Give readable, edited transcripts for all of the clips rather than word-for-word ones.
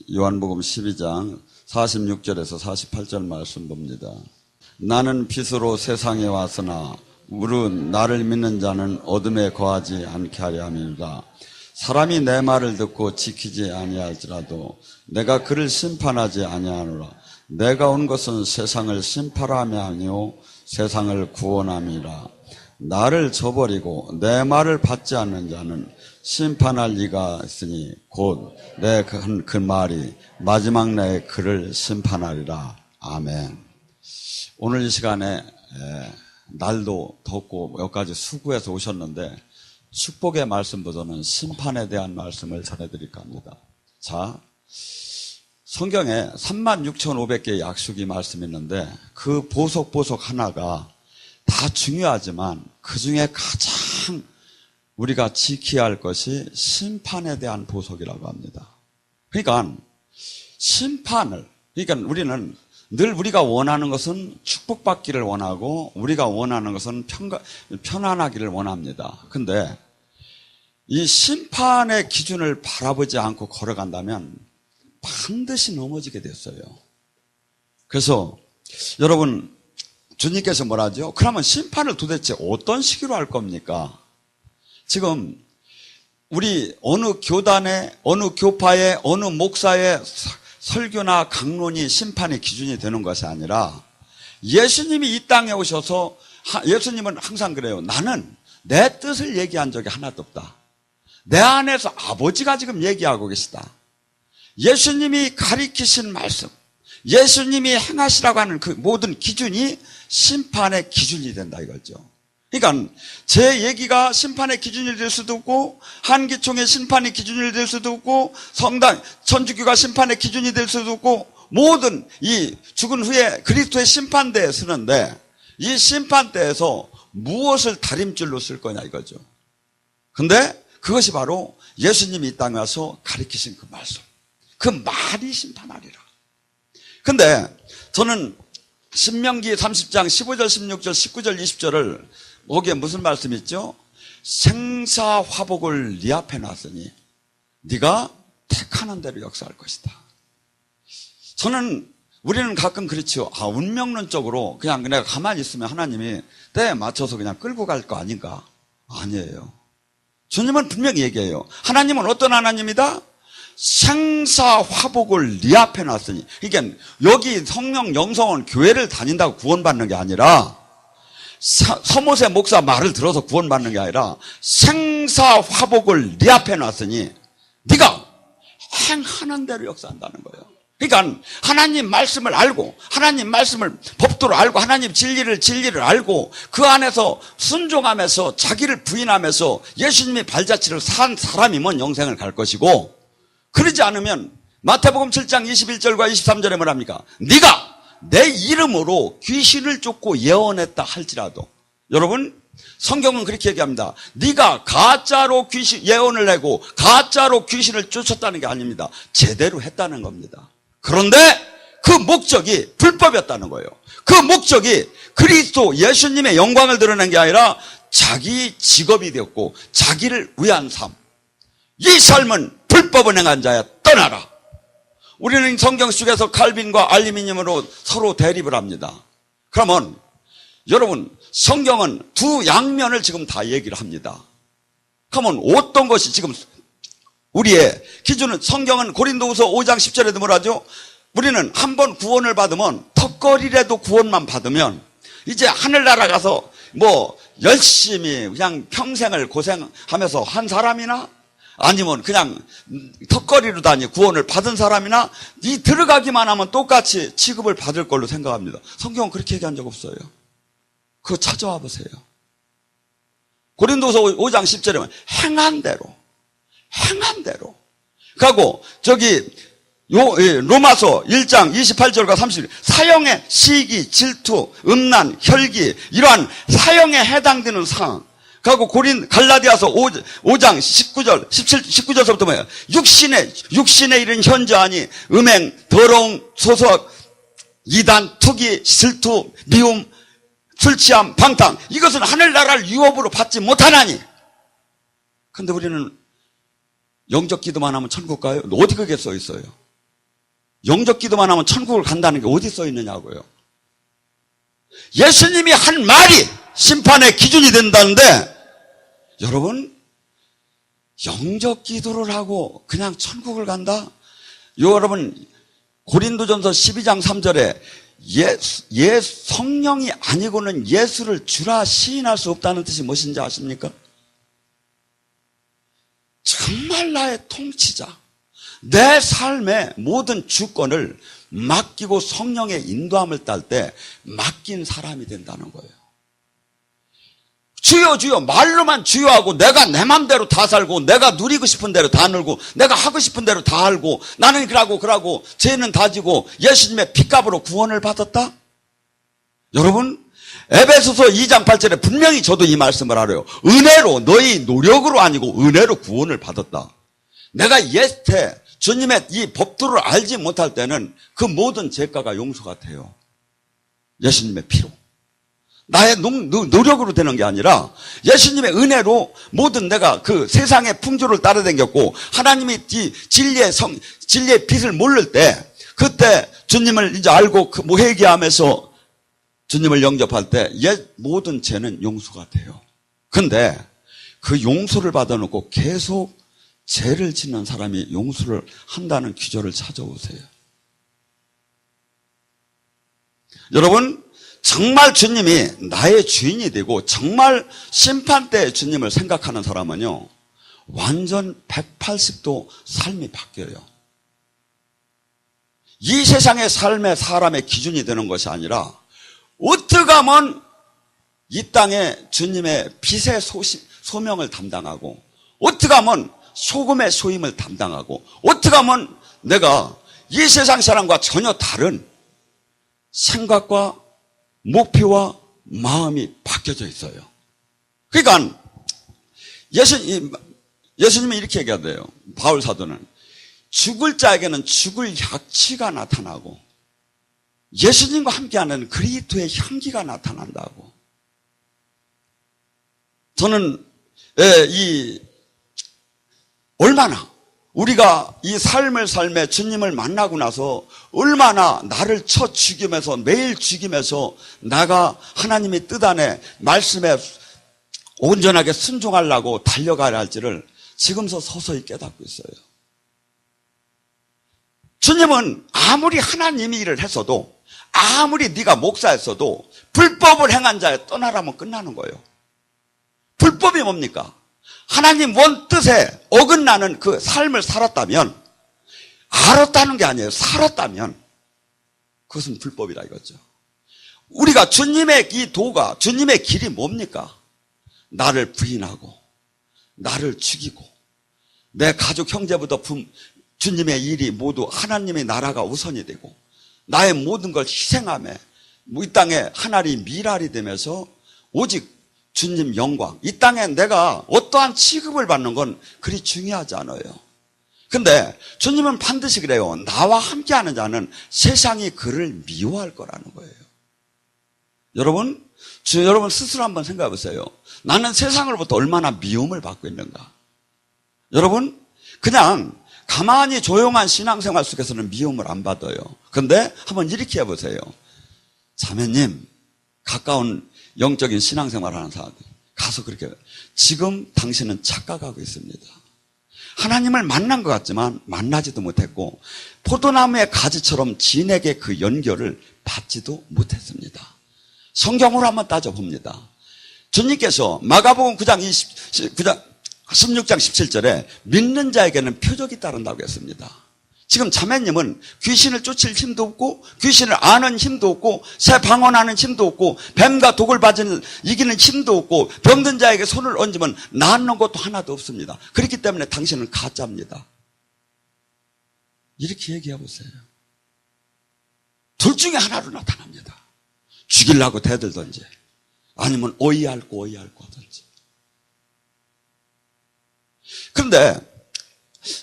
요한복음 12장 46절에서 48절 말씀 봅니다. 나는 빛으로 세상에 왔으나 물은 나를 믿는 자는 어둠에 거하지 않게 하려 함이라. 사람이 내 말을 듣고 지키지 아니할지라도 내가 그를 심판하지 아니하노라. 내가 온 것은 세상을 심판함이 아니요 세상을 구원함이라. 나를 저버리고 내 말을 받지 않는 자는 심판할 리가 있으니 곧 내 그 말이 마지막 날에 그를 심판하리라. 아멘. 오늘 이 시간에 날도 덥고 여기까지 수고해서 오셨는데 축복의 말씀보다는 심판에 대한 말씀을 전해드릴까 합니다. 자, 성경에 36,500개의 약속이 말씀이 있는데 그 보석 하나가 다 중요하지만 그 중에 가장 우리가 지켜야 할 것이 심판에 대한 보석이라고 합니다. 그러니까 그러니까 우리는 늘 우리가 원하는 것은 축복받기를 원하고 우리가 원하는 것은 편안하기를 원합니다. 근데 이 심판의 기준을 바라보지 않고 걸어간다면 반드시 넘어지게 됐어요. 그래서 여러분, 주님께서 뭐라 하죠? 그러면 심판을 도대체 어떤 식으로 할 겁니까? 지금 우리 어느 교단의, 어느 교파의, 어느 목사의 설교나 강론이 심판의 기준이 되는 것이 아니라 예수님이 이 땅에 오셔서 예수님은 항상 그래요. 나는 내 뜻을 얘기한 적이 하나도 없다. 내 안에서 아버지가 지금 얘기하고 계시다. 예수님이 가리키신 말씀, 예수님이 행하시라고 하는 그 모든 기준이 심판의 기준이 된다 이거죠. 그러니까 제 얘기가 심판의 기준이 될 수도 없고 한기총의 심판의 기준이 될 수도 없고 성당 천주교가 심판의 기준이 될 수도 없고 모든 이 죽은 후에 그리스도의 심판대에 서는데 이 심판대에서 무엇을 다림줄로 쓸 거냐 이거죠. 근데 그것이 바로 예수님이 이 땅에 와서 가리키신 그 말씀, 그 말이 심판하리라. 근데 저는 신명기 30장 15절 16절 19절 20절을 거기에 무슨 말씀이 있죠? 생사화복을 네 앞에 놨으니 네가 택하는 대로 역사할 것이다. 우리는 가끔 그렇죠. 운명론적으로 그냥 내가 가만히 있으면 하나님이 때에 맞춰서 그냥 끌고 갈 거 아닌가? 아니에요. 주님은 분명히 얘기해요. 하나님은 어떤 하나님이다? 생사화복을 네 앞에 놨으니. 그러니까 여기 성령 영성은 교회를 다닌다고 구원받는 게 아니라 서모세 목사 말을 들어서 구원받는 게 아니라 생사화복을 네 앞에 놨으니 네가 행하는 대로 역사한다는 거예요. 그러니까 하나님 말씀을 알고 하나님 말씀을 법도로 알고 하나님 진리를 알고 그 안에서 순종하면서 자기를 부인하면서 예수님의 발자취를 산 사람이면 영생을 갈 것이고 그러지 않으면 마태복음 7장 21절과 23절에 뭐랍니까? 네가 내 이름으로 귀신을 쫓고 예언했다 할지라도 여러분 성경은 그렇게 얘기합니다. 네가 가짜로 예언을 내고 가짜로 귀신을 쫓았다는 게 아닙니다. 제대로 했다는 겁니다. 그런데 그 목적이 불법이었다는 거예요. 그 목적이 그리스도 예수님의 영광을 드러낸 게 아니라 자기 직업이 되었고 자기를 위한 삶. 이 삶은 불법을 행한 자야 떠나라. 우리는 성경 속에서 칼빈과 알루미늄으로 서로 대립을 합니다. 그러면 여러분 성경은 두 양면을 지금 다 얘기를 합니다. 그러면 어떤 것이 지금 우리의 기준은 성경은 고린도후서 5장 10절에도 뭐라죠? 우리는 한 번 구원을 받으면 턱걸이라도 구원만 받으면 이제 하늘나라 가서 뭐 열심히 그냥 평생을 고생하면서 한 사람이나 아니면 그냥 턱걸이로 다니 구원을 받은 사람이나 이 들어가기만 하면 똑같이 취급을 받을 걸로 생각합니다. 성경은 그렇게 얘기한 적 없어요. 그거 찾아와 보세요. 고린도서 5장 10절에 보면 행한 대로 그리고 저기 로마서 1장 28절과 30절 사형의 시기, 질투, 음란, 혈기 이러한 사형에 해당되는 상황. 그리고 갈라디아서 5장 19절, 19절서부터 뭐예요? 육신에 이른 현저하니 음행, 더러움, 소속, 이단, 투기, 질투, 미움, 술 취함, 방탕 이것은 하늘나라를 유업으로 받지 못하나니. 근데 우리는 영적 기도만 하면 천국 가요? 어디 그게 써 있어요? 영적 기도만 하면 천국을 간다는 게 어디 써 있느냐고요. 예수님이 한 말이 심판의 기준이 된다는데, 여러분, 영적 기도를 하고 그냥 천국을 간다? 여러분, 고린도전서 12장 3절에 성령이 아니고는 예수를 주라 시인할 수 없다는 뜻이 무엇인지 아십니까? 정말 나의 통치자, 내 삶의 모든 주권을 맡기고 성령의 인도함을 딸 때 맡긴 사람이 된다는 거예요. 주여 주여 말로만 주여하고 내가 내 맘대로 다 살고 내가 누리고 싶은 대로 다 놀고 내가 하고 싶은 대로 다 알고 나는 그러고 죄는 다 지고 예수님의 피값으로 구원을 받았다? 여러분, 에베소서 2장 8절에 분명히 저도 이 말씀을 알아요. 은혜로, 너희 노력으로 아니고 은혜로 구원을 받았다. 내가 예스테 주님의 이 법도를 알지 못할 때는 그 모든 죄가가 용서가 돼요. 예수님의 피로. 나의 노력으로 되는 게 아니라 예수님의 은혜로 모든 내가 그 세상의 풍조를 따라다녔고 하나님이 진리의 빛을 모를 때 그때 주님을 이제 알고 회개하면서 주님을 영접할 때 모든 죄는 용서가 돼요. 근데 그 용서를 받아놓고 계속 죄를 짓는 사람이 용서를 한다는 기조를 찾아오세요. 여러분, 정말 주님이 나의 주인이 되고 정말 심판 때 주님을 생각하는 사람은요, 완전 180도 삶이 바뀌어요. 이 세상의 삶의 사람의 기준이 되는 것이 아니라 어떻게 하면 이 땅에 주님의 빛의 소명을 담당하고 어떻게 하면 소금의 소임을 담당하고 어떻게 하면 내가 이 세상 사람과 전혀 다른 생각과 목표와 마음이 바뀌어져 있어요. 그러니까 예수님이 이렇게 얘기하대요. 바울 사도는 죽을 자에게는 죽을 약취가 나타나고 예수님과 함께하는 그리스도의 향기가 나타난다고. 저는 얼마나 우리가 이 삶을 삶에 주님을 만나고 나서 얼마나 나를 쳐 죽이면서 매일 죽이면서 나가 하나님의 뜻 안에 말씀에 온전하게 순종하려고 달려가야 할지를 지금서 서서히 깨닫고 있어요. 주님은 아무리 하나님이 일을 했어도 아무리 네가 목사였어도 불법을 행한 자에 떠나라면 끝나는 거예요. 불법이 뭡니까? 하나님 원 뜻에 어긋나는 그 삶을 살았다면, 알았다는 게 아니에요. 살았다면 그것은 불법이다 이거죠. 우리가 주님의 이 도가, 주님의 길이 뭡니까? 나를 부인하고 나를 죽이고 내 가족 형제부터 주님의 일이 모두 하나님의 나라가 우선이 되고 나의 모든 걸 희생하며 이 땅에 하나님 미랄이 되면서 오직 주님 영광, 이 땅에 내가 어떠한 취급을 받는 건 그리 중요하지 않아요. 근데 주님은 반드시 그래요. 나와 함께하는 자는 세상이 그를 미워할 거라는 거예요. 여러분 스스로 한번 생각해 보세요. 나는 세상으로부터 얼마나 미움을 받고 있는가. 여러분, 그냥 가만히 조용한 신앙생활 속에서는 미움을 안 받아요. 근데 한번 이렇게 해보세요. 자매님, 가까운 영적인 신앙생활 하는 사람들 가서 그렇게, 지금 당신은 착각하고 있습니다. 하나님을 만난 것 같지만 만나지도 못했고 포도나무의 가지처럼 진에게 그 연결을 받지도 못했습니다. 성경으로 한번 따져봅니다. 주님께서 마가복음 16장 17절에 믿는 자에게는 표적이 따른다고 했습니다. 지금 자매님은 귀신을 쫓을 힘도 없고 귀신을 아는 힘도 없고 새 방언하는 힘도 없고 뱀과 독을 이기는 힘도 없고 병든 자에게 손을 얹으면 낫는 것도 하나도 없습니다. 그렇기 때문에 당신은 가짜입니다. 이렇게 얘기해 보세요. 둘 중에 하나로 나타납니다. 죽이려고 대들든지 아니면 오이할고 하든지. 그런데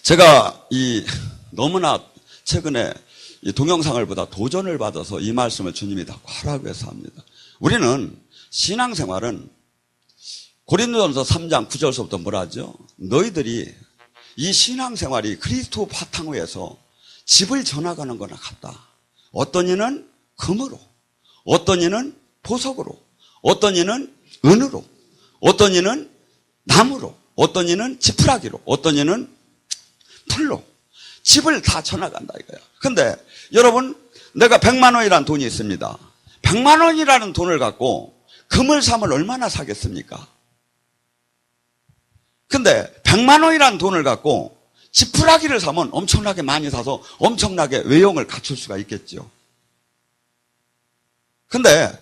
제가 너무나 최근에 이 동영상을 보다 도전을 받아서 이 말씀을 주님이 다 하라고 해서 합니다. 우리는 신앙생활은 고린도전서 3장 9절서부터 뭐라 하죠? 너희들이 이 신앙생활이 그리스도 바탕 위에서 집을 전화가는 거나 같다. 어떤 이는 금으로, 어떤 이는 보석으로, 어떤 이는 은으로, 어떤 이는 나무로, 어떤 이는 지푸라기로, 어떤 이는 풀로 집을 다 전화간다 이거야. 근데 여러분, 내가 100만 원이라는 돈이 있습니다. 100만 원이라는 돈을 갖고 금을 사면 얼마나 사겠습니까? 근데 100만 원이라는 돈을 갖고 지푸라기를 사면 엄청나게 많이 사서 엄청나게 외형을 갖출 수가 있겠죠. 근데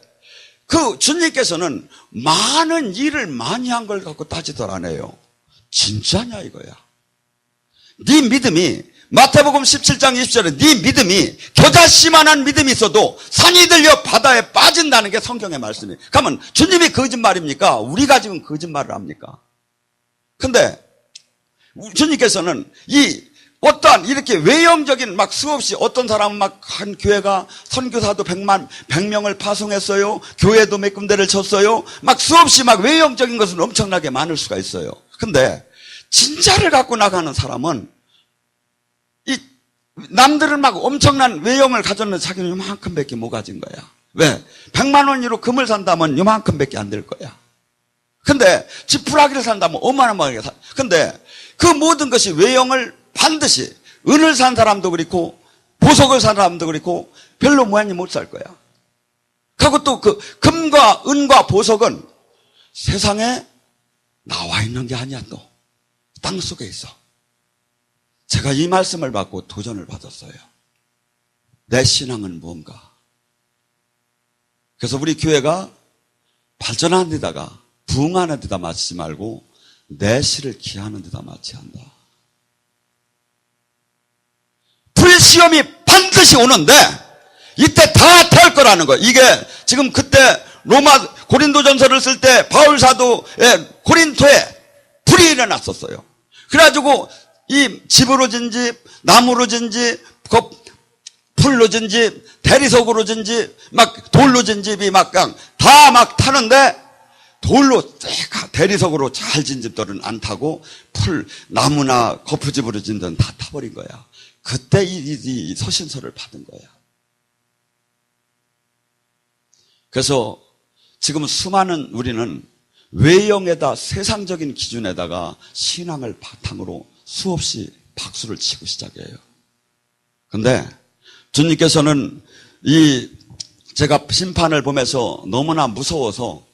그 주님께서는 많은 일을 많이 한 걸 갖고 따지들 안 해요. 진짜냐 이거야. 네 믿음이, 마태복음 17장 20절에 네 믿음이 겨자씨만한 믿음이 있어도 산이 들려 바다에 빠진다는 게 성경의 말씀이에요. 그러면 주님이 거짓말입니까? 우리가 지금 거짓말을 합니까? 근데 주님께서는 이 어떠한 이렇게 외형적인 막 수없이, 어떤 사람은 막 한 교회가 선교사도 100명을 파송했어요. 교회도 몇 군데를 쳤어요. 막 수없이 막 외형적인 것은 엄청나게 많을 수가 있어요. 근데 진짜를 갖고 나가는 사람은 이 남들은 막 엄청난 외형을 가졌는데 자기는 요만큼밖에 못 가진 거야. 왜? 100만 원으로 금을 산다면 요만큼밖에 안 될 거야. 근데 지푸라기를 산다면 어마어마하게 사. 근데 그 모든 것이 외형을 반드시, 은을 산 사람도 그렇고 보석을 산 사람도 그렇고 별로 많이 못 살 거야. 그리고 또 그 금과 은과 보석은 세상에 나와 있는 게 아니야. 또 땅 속에 있어. 제가 이 말씀을 받고 도전을 받았어요. 내 신앙은 뭔가. 그래서 우리 교회가 발전하는 데다가 부흥하는 데다 맞추지 말고 내 시를 기하는 데다 맞춰야 한다. 불시험이 반드시 오는데 이때 다 탈 거라는 거예요. 이게 지금 그때 로마 고린도전서를 쓸 때 바울 사도의 고린토에 불이 일어났었어요. 그래가지고 이 집으로 진 집, 나무로 진 집, 풀로 진 집, 대리석으로 진 집, 막 돌로 진 집이 막 다 막 타는데 돌로 대리석으로 잘 진 집들은 안 타고 나무나 거푸집으로 진 데는 다 타버린 거야. 그때 이 서신서를 받은 거야. 그래서 지금 수많은 우리는 외형에다, 세상적인 기준에다가 신앙을 바탕으로 수없이 박수를 치고 시작해요. 근데 주님께서는 제가 심판을 보면서 너무나 무서워서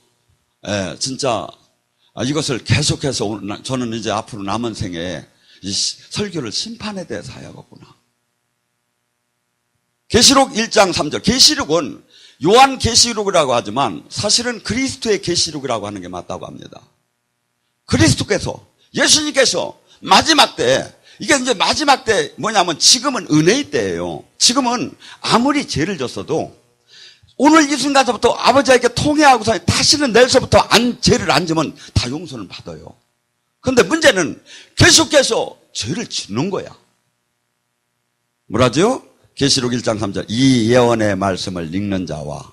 진짜 이것을 계속해서 저는 이제 앞으로 남은 생에 이 설교를 심판에 대해서 해야겠구나. 계시록 1장 3절. 계시록은 요한 계시록이라고 하지만 사실은 그리스도의 계시록이라고 하는 게 맞다고 합니다. 그리스도께서, 예수님께서 마지막 때, 이게 이제 마지막 때 뭐냐면 지금은 은혜의 때예요. 지금은 아무리 죄를 졌어도 오늘 이 순간서부터 아버지에게 통회하고서 다시는 내일서부터 죄를 안 지면 다 용서를 받아요. 그런데 문제는 계속해서 죄를 짓는 거야. 뭐라죠? 계시록 1장 3절. 이 예언의 말씀을 읽는 자와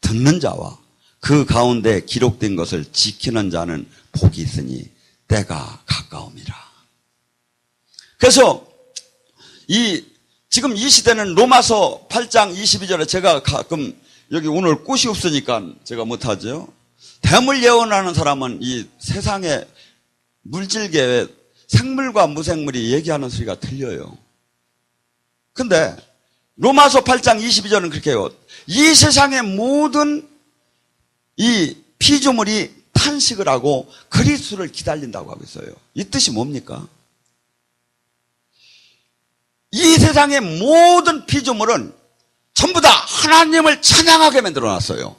듣는 자와 그 가운데 기록된 것을 지키는 자는 복이 있으니 때가 가까움이라. 그래서 지금 이 시대는 로마서 8장 22절에 제가 가끔 여기 오늘 꽃이 없으니까 제가 못하죠. 뱀을 예언하는 사람은 이 세상의 물질계에 생물과 무생물이 얘기하는 소리가 들려요. 근데 로마서 8장 22절은 그렇게 해요. 이 세상의 모든 이 피조물이 탄식을 하고 그리스도를 기다린다고 하고 있어요. 이 뜻이 뭡니까? 이 세상의 모든 피조물은 전부 다 하나님을 찬양하게 만들어놨어요.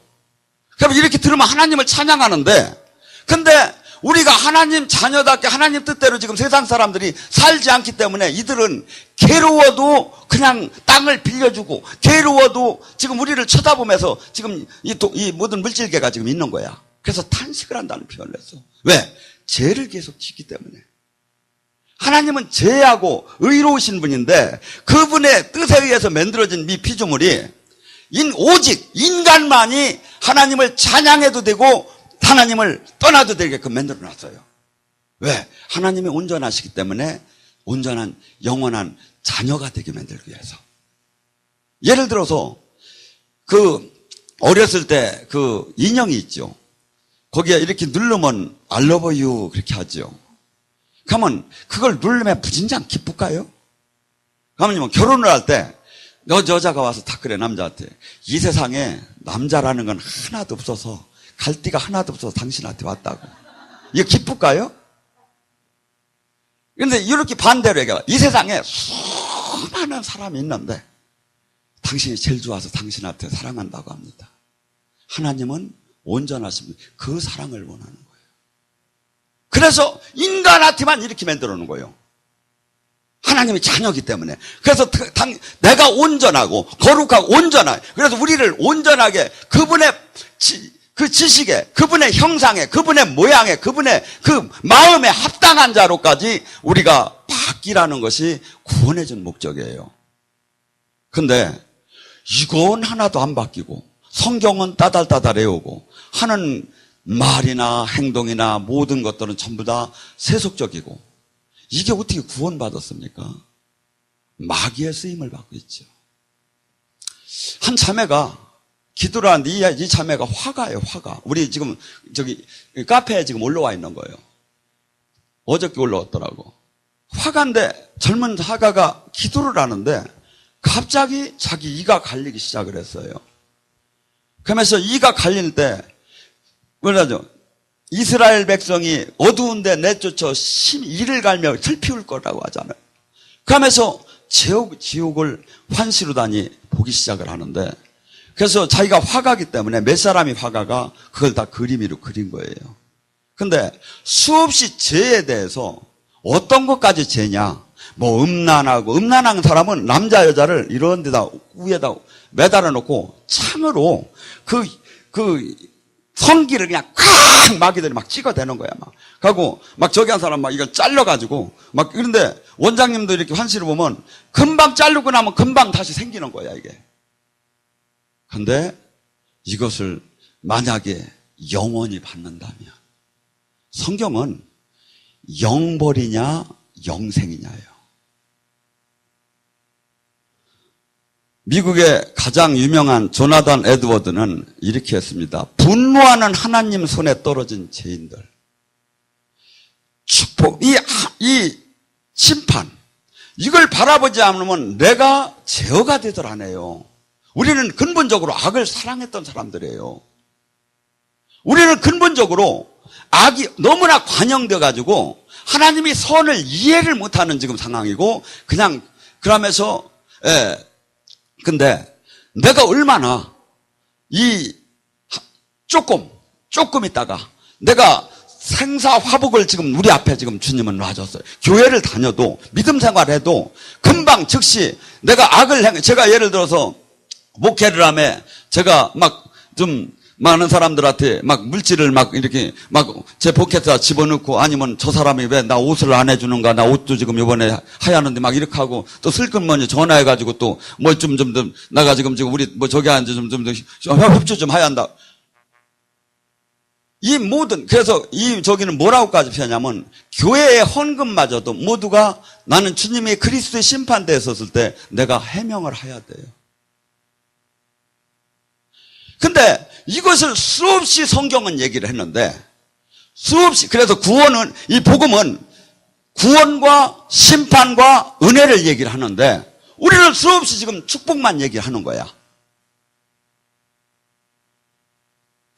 그럼 이렇게 들으면 하나님을 찬양하는데, 근데 우리가 하나님 자녀답게 하나님 뜻대로 지금 세상 사람들이 살지 않기 때문에 이들은 괴로워도 그냥 땅을 빌려주고, 괴로워도 지금 우리를 쳐다보면서 지금 이 모든 물질계가 지금 있는 거야. 그래서 탄식을 한다는 표현을 했어. 왜? 죄를 계속 짓기 때문에. 하나님은 죄하고 의로우신 분인데 그분의 뜻에 의해서 만들어진 이 피조물이 오직 인간만이 하나님을 찬양해도 되고 하나님을 떠나도 되게끔 만들어놨어요. 왜? 하나님이 온전하시기 때문에 온전한 영원한 자녀가 되게 만들기 위해서. 예를 들어서 어렸을 때 인형이 있죠. 거기에 이렇게 누르면 I love you 그렇게 하죠. 그러면 그걸 누르면 무진장 기쁠까요? 그러면 결혼을 할 때 여자가 와서 다 그래, 남자한테. 이 세상에 남자라는 건 하나도 없어서, 갈대가 하나도 없어서 당신한테 왔다고. 이거 기쁠까요? 그런데 이렇게 반대로 얘기해요. 이 세상에 수많은 사람이 있는데 당신이 제일 좋아서 당신한테 사랑한다고 합니다. 하나님은 온전하신 그 사랑을 원하는 거예요. 그래서 인간한테만 이렇게 만들어 놓은 거예요. 하나님의 자녀이기 때문에. 그래서 내가 온전하고 거룩하고 온전하게, 그래서 우리를 온전하게 그분의 그 지식에, 그분의 형상에, 그분의 모양에, 그분의 그 마음에 합당한 자로까지 우리가 바뀌라는 것이 구원해 준 목적이에요. 근데 이건 하나도 안 바뀌고 성경은 따달따달 외우고 하는 말이나 행동이나 모든 것들은 전부 다 세속적이고, 이게 어떻게 구원받았습니까? 마귀의 쓰임을 받고 있죠. 한 자매가 기도를 하는데 이 자매가 화가예요, 화가. 우리 지금 카페에 지금 올라와 있는 거예요. 어저께 올라왔더라고. 화가인데, 젊은 화가가 기도를 하는데 갑자기 자기 이가 갈리기 시작을 했어요. 그러면서 이가 갈릴 때 뭐라죠? 이스라엘 백성이 어두운데 내쫓아 이를 갈며 슬피울 거라고 하잖아요. 그러면서 지옥을 환시로 다니 보기 시작을 하는데, 그래서 자기가 화가기 때문에 몇 사람이 화가가 그걸 다 그림으로 그린 거예요. 근데 수없이 죄에 대해서 어떤 것까지 죄냐, 뭐 음란한 사람은 남자 여자를 이런 데다 위에다 매달아 놓고 창으로 성기를 그냥 콱 마귀들이 막 찍어대는 거야, 막. 하고, 막 저기 한 사람 막 이걸 잘라가지고, 막, 그런데 원장님도 이렇게 환시를 보면 금방 자르고 나면 금방 다시 생기는 거야, 이게. 근데 이것을 만약에 영원히 받는다면, 성경은 영벌이냐, 영생이냐예요. 미국의 가장 유명한 조나단 에드워드는 이렇게 했습니다. 분노하는 하나님 손에 떨어진 죄인들. 축복, 이 심판, 이걸 바라보지 않으면 내가 제어가 되더라네요. 우리는 근본적으로 악을 사랑했던 사람들이에요. 우리는 근본적으로 악이 너무나 관영돼 가지고 하나님이 선을 이해를 못하는 지금 상황이고, 그냥 그러면서 근데 내가 얼마나 조금 있다가 내가 생사화복을 지금 우리 앞에 지금 주님은 놔줬어요. 교회를 다녀도 믿음 생활해도 금방 즉시 내가 제가 예를 들어서 목회를 하며 제가 막 좀 많은 사람들한테 막 물질을 막 이렇게 막 제 포켓에다 집어넣고, 아니면 저 사람이 왜 나 옷을 안 해주는가, 나 옷도 지금 이번에 하야하는데 막 이렇게 하고, 또 슬금머니 전화해가지고 또 뭐 좀 나가 지금 우리 뭐 저기 앉아 좀 협조 좀 해야 한다. 이 모든, 그래서 저기는 뭐라고까지 표현하냐면, 교회의 헌금마저도 모두가 나는 주님이 그리스도의 심판대에 섰을 때 내가 해명을 해야 돼요. 근데 이것을 수없이 성경은 얘기를 했는데, 그래서 이 복음은 구원과 심판과 은혜를 얘기를 하는데, 우리는 수없이 지금 축복만 얘기를 하는 거야.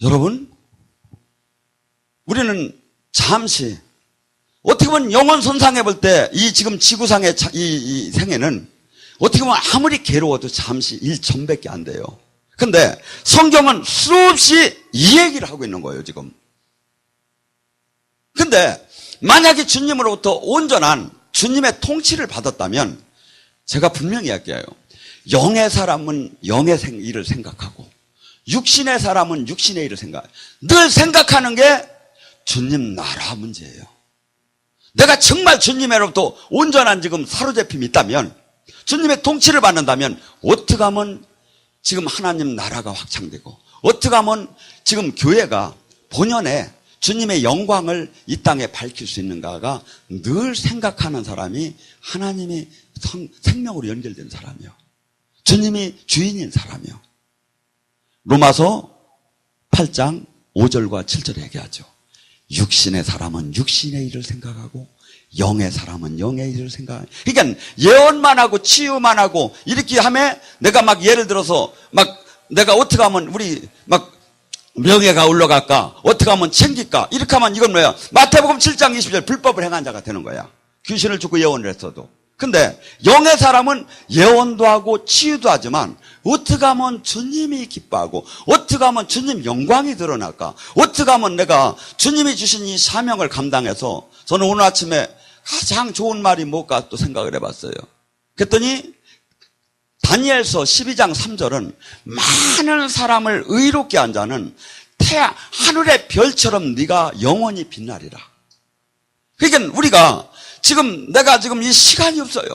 여러분, 우리는 잠시, 어떻게 보면 영원 선상에 볼 때 지금 지구상의 이 생애는 어떻게 보면 아무리 괴로워도 잠시 일전밖에 안 돼요. 근데 성경은 수없이 이 얘기를 하고 있는 거예요, 지금. 근데 만약에 주님으로부터 온전한 주님의 통치를 받았다면, 제가 분명히 할게요. 영의 사람은 영의 일을 생각하고, 육신의 사람은 육신의 일을 생각해요. 늘 생각하는 게 주님 나라 문제예요. 내가 정말 주님으로부터 온전한 지금 사로잡힘이 있다면, 주님의 통치를 받는다면, 어떻게 하면 지금 하나님 나라가 확장되고, 어떻게 하면 지금 교회가 본연의 주님의 영광을 이 땅에 밝힐 수 있는가가 늘 생각하는 사람이 하나님이 생명으로 연결된 사람이요. 주님이 주인인 사람이요. 로마서 8장 5절과 7절에 얘기하죠. 육신의 사람은 육신의 일을 생각하고 영의 사람은 영의 일을 생각하고, 그러니까 예언만 하고 치유만 하고 이렇게 하면 내가 막 예를 들어서 막 내가 어떻게 하면 우리 막 명예가 올라갈까? 어떻게 하면 챙길까? 이렇게 하면 이건 뭐야? 마태복음 7장 20절 불법을 행한 자가 되는 거야. 귀신을 쫓고 예언을 했어도. 근데 영의 사람은 예언도 하고 치유도 하지만 어떻게 하면 주님이 기뻐하고 어떻게 하면 주님 영광이 드러날까? 어떻게 하면 내가 주님이 주신 이 사명을 감당해서, 저는 오늘 아침에 가장 좋은 말이 뭘까 또 생각을 해봤어요. 그랬더니 다니엘서 12장 3절은 많은 사람을 의롭게 한 자는 하늘의 별처럼 네가 영원히 빛나리라. 그러니까 우리가 내가 지금 이 시간이 없어요.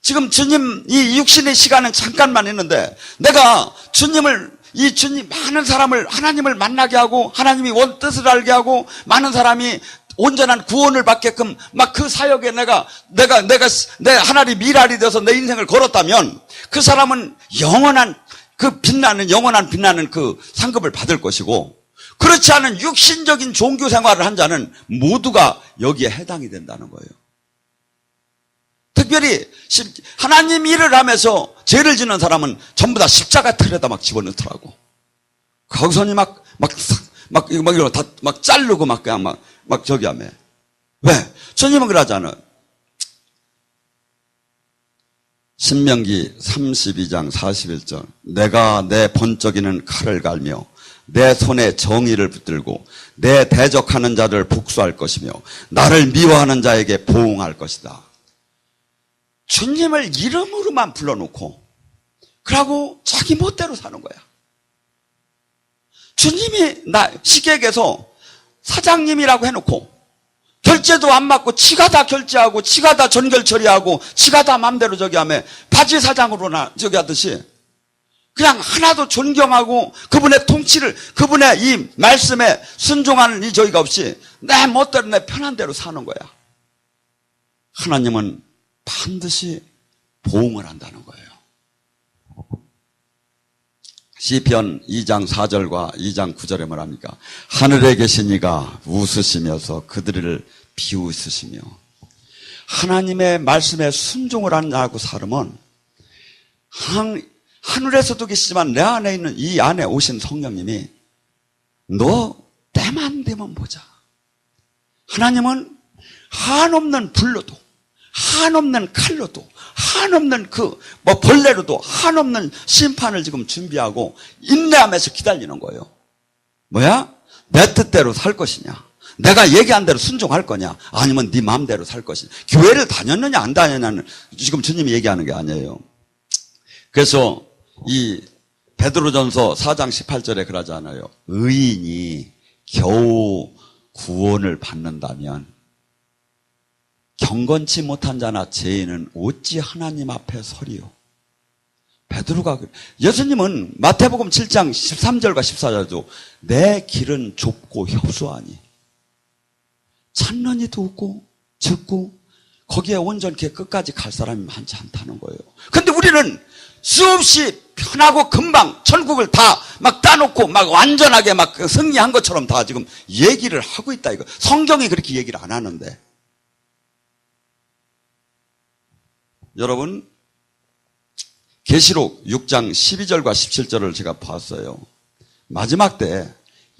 지금 주님 이 육신의 시간은 잠깐만 있는데 내가 주님 많은 사람을 하나님을 만나게 하고 하나님이 원 뜻을 알게 하고 많은 사람이 온전한 구원을 받게끔 막 그 사역에 내가 내 하나님 미랄이 돼서 내 인생을 걸었다면 그 사람은 영원한 빛나는 그 상급을 받을 것이고, 그렇지 않은 육신적인 종교 생활을 한 자는 모두가 여기에 해당이 된다는 거예요. 특별히 하나님 일을 하면서 죄를 짓는 사람은 전부 다 십자가 틀에다 막 집어넣더라고. 거기서니 막 이거 다 막 자르고 막 그냥 막 저기 하며. 왜? 주님은 그러잖아. 신명기 32장 41절. 내가 내 번쩍이는 칼을 갈며 내 손에 정의를 붙들고 내 대적하는 자를 복수할 것이며 나를 미워하는 자에게 보응할 것이다. 주님을 이름으로만 불러놓고 그러고 자기 멋대로 사는 거야. 주님이 시객에서 사장님이라고 해놓고 결제도 안 맞고 지가 다 결제하고 지가 다 전결 처리하고 지가 다 맘대로 저기 하며 바지 사장으로나 저기 하듯이 그냥 하나도 존경하고 그분의 통치를, 그분의 이 말씀에 순종하는 이 저기가 없이 내 멋대로 내 편한 대로 사는 거야. 하나님은 반드시 보응을 한다는 거예요. 시편 2장 4절과 2장 9절에 뭐랍니까? 하늘에 계신 이가 웃으시면서 그들을 비웃으시며. 하나님의 말씀에 순종을 하고 살면 하늘에서도 계시지만 내 안에 있는 이 안에 오신 성령님이 너 때만 되면 보자. 하나님은 한없는 불로도 한없는 칼로도 한없는 벌레로도 한없는 심판을 지금 준비하고 인내하면서 기다리는 거예요. 뭐야? 내 뜻대로 살 것이냐? 내가 얘기한 대로 순종할 거냐? 아니면 네 마음대로 살 것이냐? 교회를 다녔느냐 안 다녔느냐는 지금 주님이 얘기하는 게 아니에요. 그래서 이 베드로전서 4장 18절에 그러잖아요. 의인이 겨우 구원을 받는다면 경건치 못한 자나 죄인은 어찌 하나님 앞에 서리요. 베드로가 예수님은 마태복음 7장 13절과 14절도 내 길은 좁고 협소하니 찾는 이도 없고 적고 거기에 온전케 끝까지 갈 사람이 많지 않다는 거예요. 근데 우리는 수없이 편하고 금방 천국을 다 막 따놓고 막 완전하게 막 승리한 것처럼 다 지금 얘기를 하고 있다 이거. 성경이 그렇게 얘기를 안 하는데. 여러분, 계시록 6장 12절과 17절을 제가 봤어요. 마지막 때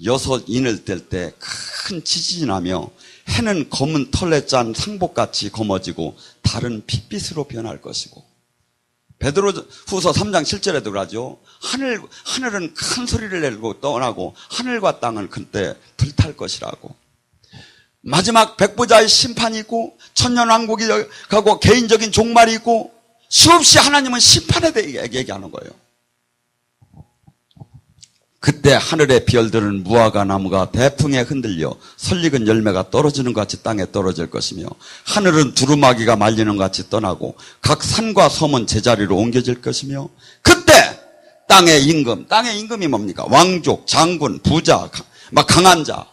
여섯인을 뗄 때 큰 지진이 나며 해는 검은 털에 짠 상복같이 검어지고 달은 핏빛으로 변할 것이고, 베드로후서 3장 7절에도 그러죠. 하늘은 큰 소리를 내고 떠나고 하늘과 땅은 그때 불탈 것이라고. 마지막 백보자의 심판이 있고 천년왕국이 가고 개인적인 종말이 있고 수없이 하나님은 심판에 대해 얘기하는 거예요. 그때 하늘의 별들은 무화과 나무가 대풍에 흔들려 설익은 열매가 떨어지는 것 같이 땅에 떨어질 것이며 하늘은 두루마기가 말리는 것 같이 떠나고 각 산과 섬은 제자리로 옮겨질 것이며 그때 땅의 임금이 뭡니까? 왕족, 장군, 부자, 막 강한 자,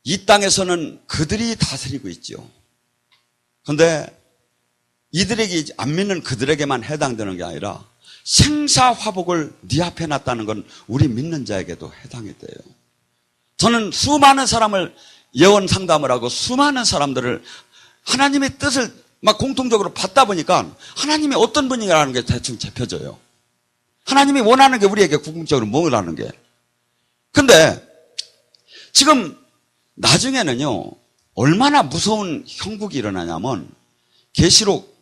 이 땅에서는 그들이 다스리고 있죠. 그런데 이들에게 안 믿는 그들에게만 해당되는 게 아니라 생사화복을 네 앞에 놨다는 건 우리 믿는 자에게도 해당이 돼요. 저는 수많은 사람을 예언 상담을 하고 수많은 사람들을 하나님의 뜻을 막 공통적으로 받다 보니까 하나님이 어떤 분이라는 게 대충 잡혀져요. 하나님이 원하는 게 우리에게 궁극적으로 뭐라는 게. 근데 지금 나중에는요, 얼마나 무서운 형국이 일어나냐면 계시록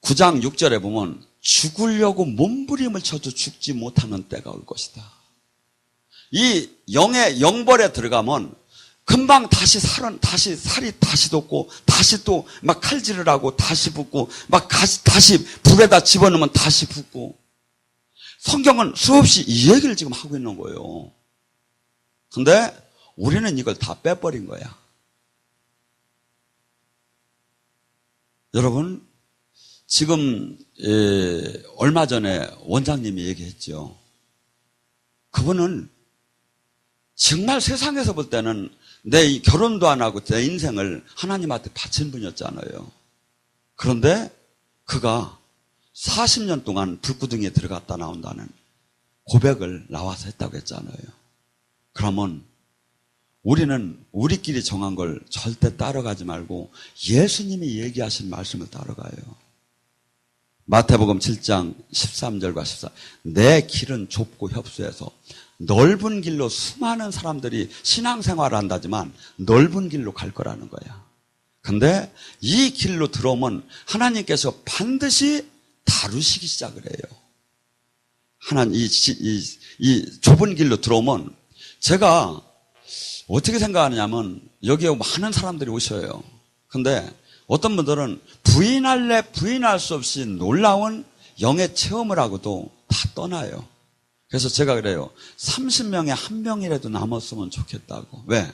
9장 6절에 보면 죽으려고 몸부림을 쳐도 죽지 못하는 때가 올 것이다. 이 영의 영벌에 들어가면 금방 다시 살이 다시 돋고 다시 또 막 칼질을 하고 다시 붓고 막 다시 불에다 집어넣으면 다시 붓고. 성경은 수없이 이 얘기를 지금 하고 있는 거예요. 근데 우리는 이걸 다 빼버린 거야. 여러분, 지금 얼마 전에 원장님이 얘기했죠. 그분은 정말 세상에서 볼 때는 내 결혼도 안 하고 내 인생을 하나님한테 바친 분이었잖아요. 그런데 그가 40년 동안 불구덩이에 들어갔다 나온다는 고백을 나와서 했다고 했잖아요. 그러면 우리는 우리끼리 정한 걸 절대 따라가지 말고 예수님이 얘기하신 말씀을 따라가요. 마태복음 7장 13절과 14절. 내 길은 좁고 협소해서 넓은 길로 수많은 사람들이 신앙생활을 한다지만 넓은 길로 갈 거라는 거야. 근데 이 길로 들어오면 하나님께서 반드시 다루시기 시작을 해요. 하나님, 이 좁은 길로 들어오면 제가 어떻게 생각하느냐면 여기에 많은 사람들이 오셔요. 근데 어떤 분들은 부인할래 부인할 수 없이 놀라운 영의 체험을 하고도 다 떠나요. 그래서 제가 그래요. 30명에 한 명이라도 남았으면 좋겠다고. 왜?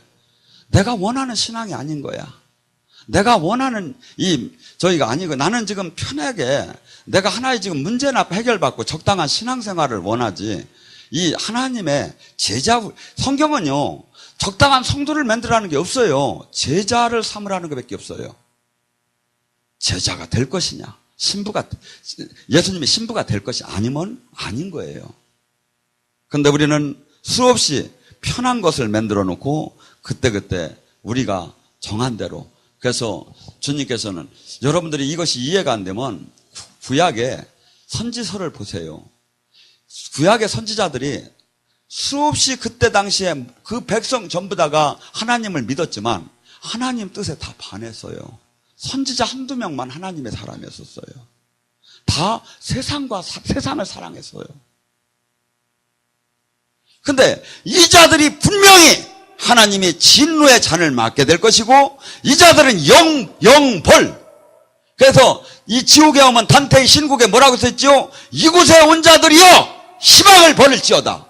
내가 원하는 신앙이 아닌 거야. 내가 원하는 저희가 아니고 나는 지금 편하게 내가 하나의 지금 문제나 해결받고 적당한 신앙생활을 원하지. 이 하나님의 성경은요, 적당한 성도를 만들라는 게 없어요. 제자를 삼으라는 것밖에 없어요. 제자가 될 것이냐, 예수님의 신부가 될 것이 아니면 아닌 거예요. 그런데 우리는 수없이 편한 것을 만들어 놓고 그때그때 우리가 정한 대로. 그래서 주님께서는 여러분들이 이것이 이해가 안 되면 구약의 선지서를 보세요. 구약의 선지자들이 수없이 그때 당시에 그 백성 전부 다가 하나님을 믿었지만 하나님 뜻에 다 반했어요. 선지자 한두 명만 하나님의 사람이었어요. 다 세상을 사랑했어요. 근데 이 자들이 분명히 하나님이 진노의 잔을 맞게 될 것이고 이 자들은 영벌. 그래서 이 지옥에 오면 단테의 신국에 뭐라고 썼죠? 이곳에 온 자들이여 희망을 버릴지어다.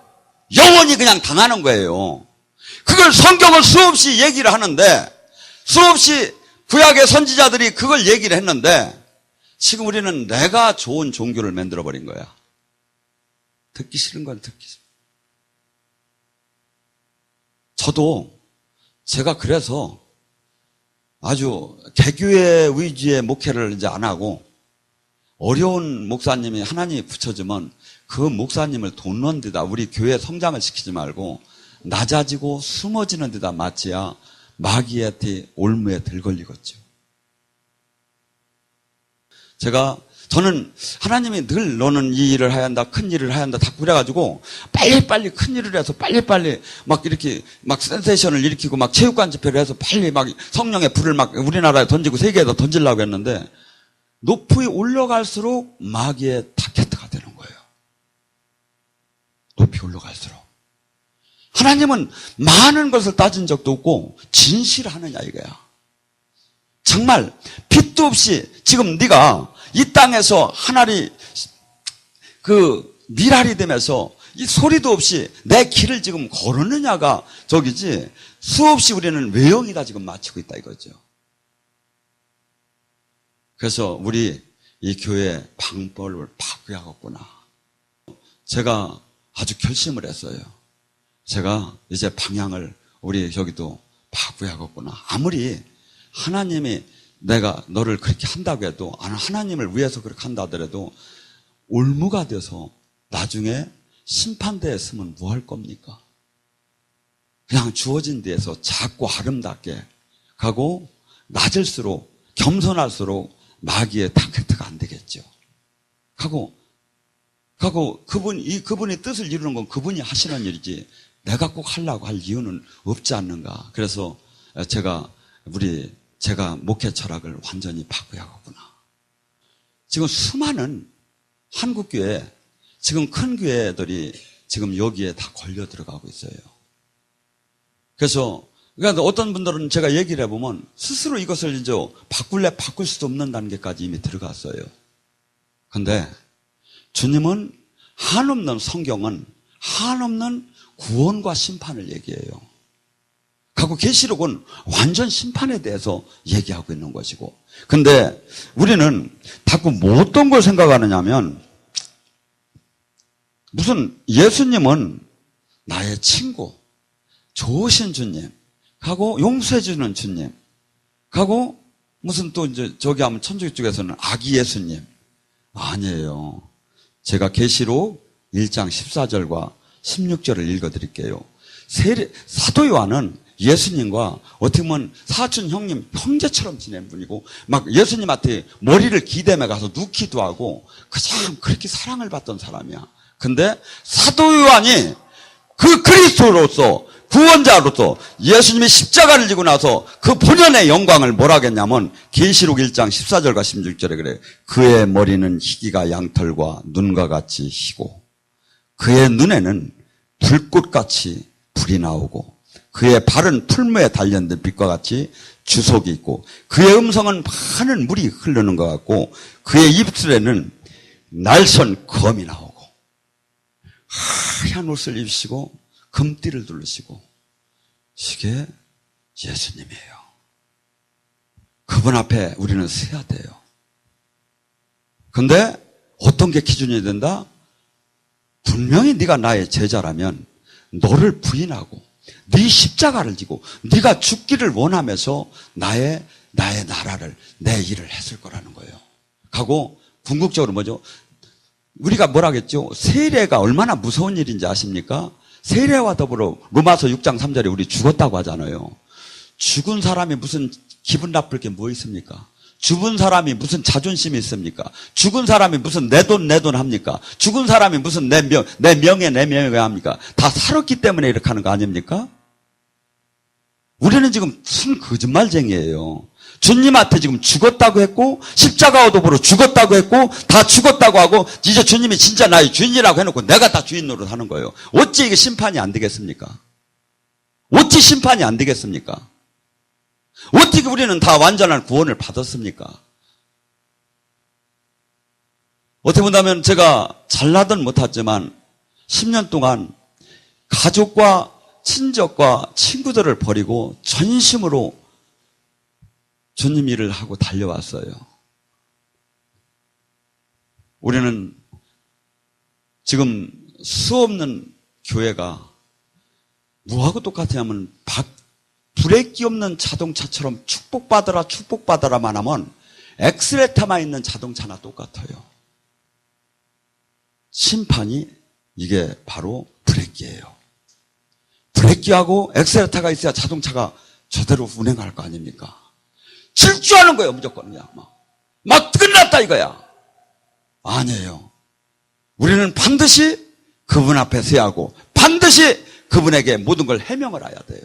영원히 그냥 당하는 거예요. 그걸 성경을 수없이 얘기를 하는데 수없이 구약의 선지자들이 그걸 얘기를 했는데 지금 우리는 내가 좋은 종교를 만들어버린 거야. 듣기 싫은 건 듣기 싫어. 저도 제가 그래서 아주 개교회 위주의 목회를 이제 안 하고 어려운 목사님이 하나님이 붙여주면 그 목사님을 돕는 데다 우리 교회 성장을 시키지 말고 낮아지고 숨어지는 데다 맞지야 마귀의 올무에 들걸리겠죠. 저는 하나님이 늘 너는 이 일을 해야 한다, 큰 일을 해야 한다, 다 그래가지고 빨리빨리 큰 일을 해서 빨리빨리 막 이렇게 막 센세이션을 일으키고 막 체육관 집회를 해서 빨리 막 성령의 불을 막 우리나라에 던지고 세계에다 던지려고 했는데 높이 올라갈수록 마귀의 타겟가 되는 거예요. 높이 올라갈수록. 하나님은 많은 것을 따진 적도 없고 진실하느냐 이거야. 정말 빛도 없이 지금 네가 이 땅에서 하늘이 미랄이 되면서 이 소리도 없이 내 길을 지금 걸었느냐가 저기지 수없이 우리는 외형이다 지금 마치고 있다 이거죠. 그래서 우리 이 교회 방법을 바꾸야겠구나. 제가 아주 결심을 했어요. 제가 이제 방향을 우리 저기도 바꾸야겠구나. 아무리 하나님이 내가 너를 그렇게 한다고 해도, 하나님을 위해서 그렇게 한다 하더라도 올무가 돼서 나중에 심판대에 서면 뭐 할 겁니까? 그냥 주어진 데에서 작고 아름답게 가고, 낮을수록 겸손할수록 마귀의 타겟트가 안 되겠죠. 가고 그분이 뜻을 이루는 건 그분이 하시는 일이지 내가 꼭 하려고 할 이유는 없지 않는가. 그래서 제가 목회 철학을 완전히 바꿔야겠구나. 지금 수많은 한국교회, 지금 큰 교회들이 지금 여기에 다 걸려 들어가고 있어요. 그래서 그러니까 어떤 분들은 제가 얘기를 해보면 스스로 이것을 이제 바꿀 수도 없는 단계까지 이미 들어갔어요. 근데 주님은 한없는 성경은 한없는 구원과 심판을 얘기해요. 하고 계시록은 완전 심판에 대해서 얘기하고 있는 것이고. 근데 우리는 자꾸 뭐 어떤 걸 생각하느냐면, 무슨 예수님은 나의 친구, 좋으신 주님, 하고 용서해주는 주님, 하고 무슨 또 이제 저기 하면 천주교 쪽에서는 아기 예수님. 아니에요. 제가 계시록 1장 14절과 16절을 읽어드릴게요. 사도 요한은 예수님과 어떻게 보면 사촌 형님, 형제처럼 지낸 분이고, 막 예수님한테 머리를 기대며 가서 눕기도 하고, 그냥 그렇게 사랑을 받던 사람이야. 근데 사도 요한이 그 그리스도로서, 구원자로서 예수님이 십자가를 지고 나서 그 본연의 영광을 뭐라 하겠냐면, 계시록 1장 14절과 16절에 그래. 그의 머리는 희기가 양털과 눈과 같이 희고, 그의 눈에는 불꽃같이 불이 나오고, 그의 발은 풀무에 단련된 빛과 같이 주석이 있고, 그의 음성은 많은 물이 흐르는 것 같고, 그의 입술에는 날선 검이 나오고, 하얀 옷을 입으시고 금띠를 두르시고, 이게 예수님이에요. 그분 앞에 우리는 서야 돼요. 근데 어떤 게 기준이 된다? 분명히 네가 나의 제자라면 너를 부인하고 네 십자가를 지고 네가 죽기를 원하면서 나의 나라를, 내 일을 했을 거라는 거예요. 하고 궁극적으로 뭐죠? 우리가 뭐라겠죠? 세례가 얼마나 무서운 일인지 아십니까? 세례와 더불어 로마서 6장 3절에 우리 죽었다고 하잖아요. 죽은 사람이 무슨 기분 나쁠 게 뭐 있습니까? 죽은 사람이 무슨 자존심이 있습니까? 죽은 사람이 무슨 내 돈 합니까? 죽은 사람이 무슨 내 명예 합니까? 다 살았기 때문에 이렇게 하는 거 아닙니까? 우리는 지금 무슨 거짓말쟁이에요. 주님한테 지금 죽었다고 했고, 십자가와 더불어 죽었다고 했고, 다 죽었다고 하고, 이제 주님이 진짜 나의 주인이라고 해놓고 내가 다 주인 노릇 하는 거예요. 어찌 이게 심판이 안 되겠습니까? 어찌 심판이 안 되겠습니까? 어떻게 우리는 다 완전한 구원을 받았습니까? 어떻게 본다면 제가 잘나든 못하지만 10년 동안 가족과 친족과 친구들을 버리고 전심으로 주님 일을 하고 달려왔어요. 우리는 지금 수없는 교회가 뭐하고 똑같냐면 브레이크 없는 자동차처럼 축복받아라만 하면 엑셀레터만 있는 자동차나 똑같아요. 심판이 이게 바로 브레이크예요. 브레이크하고 엑셀레터가 있어야 자동차가 제대로 운행할 거 아닙니까? 질주하는 거예요, 무조건. 그냥 막 끝났다 이거야. 아니에요. 우리는 반드시 그분 앞에 서야 하고, 반드시 그분에게 모든 걸 해명을 해야 돼요.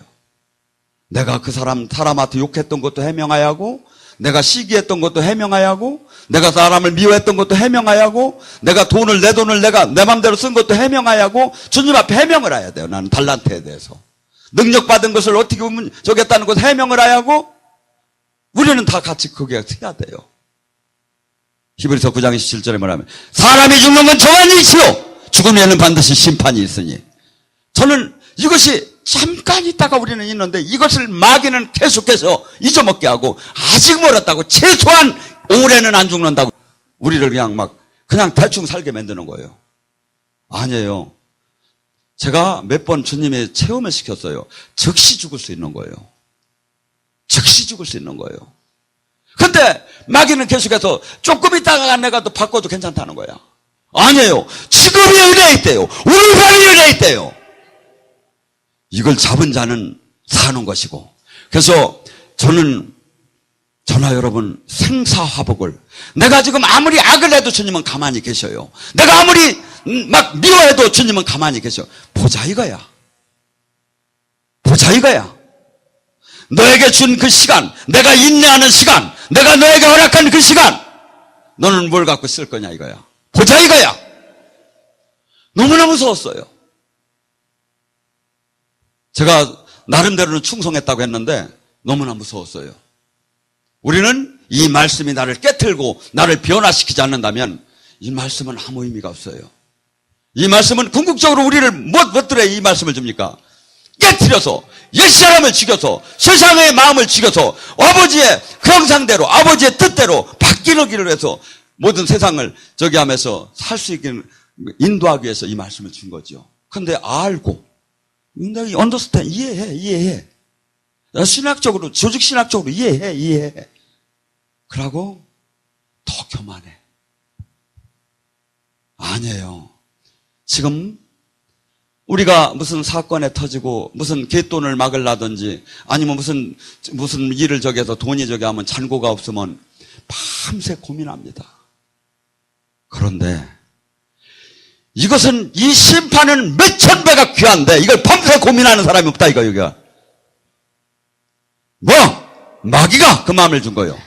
내가 그 사람한테 욕했던 것도 해명해야 하고, 내가 시기했던 것도 해명해야 하고, 내가 사람을 미워했던 것도 해명해야 하고, 내가 내 돈을 내가 내 맘대로 쓴 것도 해명해야 하고, 주님 앞에 해명을 해야 돼요. 나는 달란트에 대해서. 능력받은 것을 어떻게 보면 저겠다는 것을 해명을 해야 하고, 우리는 다 같이 거기에 서야 돼요. 히브리서 9장 27절에 뭐냐면, 사람이 죽는 건 정한 일이요 죽음에는 반드시 심판이 있으니. 저는 이것이 잠깐 있다가 우리는 있는데, 이것을 마귀는 계속해서 잊어먹게 하고, 아직 멀었다고, 최소한 올해는 안 죽는다고 우리를 그냥 대충 살게 만드는 거예요. 아니에요. 제가 몇 번 주님이 체험을 시켰어요. 즉시 죽을 수 있는 거예요. 즉시 죽을 수 있는 거예요. 근데 마귀는 계속해서 조금 있다가 내가 또 바꿔도 괜찮다는 거야. 아니에요. 지금이 은혜에 있대요. 오늘 밤이 은혜에 있대요. 이걸 잡은 자는 사는 것이고. 그래서 저나 여러분 생사화복을, 내가 지금 아무리 악을 해도 주님은 가만히 계셔요. 내가 아무리 막 미워해도 주님은 가만히 계셔. 보자 이거야. 보자 이거야. 너에게 준 그 시간, 내가 인내하는 시간, 내가 너에게 허락한 그 시간, 너는 뭘 갖고 쓸 거냐 이거야. 보자 이거야. 너무나 무서웠어요. 제가 나름대로는 충성했다고 했는데 너무나 무서웠어요. 우리는 이 말씀이 나를 깨틀고 나를 변화시키지 않는다면 이 말씀은 아무 의미가 없어요. 이 말씀은 궁극적으로 우리를 무엇들에 이 말씀을 줍니까? 깨트려서 옛 사람을 죽여서 세상의 마음을 죽여서 아버지의 형상대로 아버지의 뜻대로 바뀌기를 해서 모든 세상을 저기 하면서 살 수 있게 인도하기 위해서 이 말씀을 준 거죠. 근데 알고 내가 understand 이해해 신학적으로 조직신학적으로 이해해 그러고 더 교만해. 아니에요. 지금 우리가 무슨 사건에 터지고 무슨 갯돈을 막으려든지 아니면 무슨 일을 저기 해서 돈이 저기 하면 잔고가 없으면 밤새 고민합니다. 그런데 이것은 이 심판은 몇천 배가 귀한데 이걸 밤새 고민하는 사람이 없다 이거 여기가. 마귀가 그 마음을 준 거예요.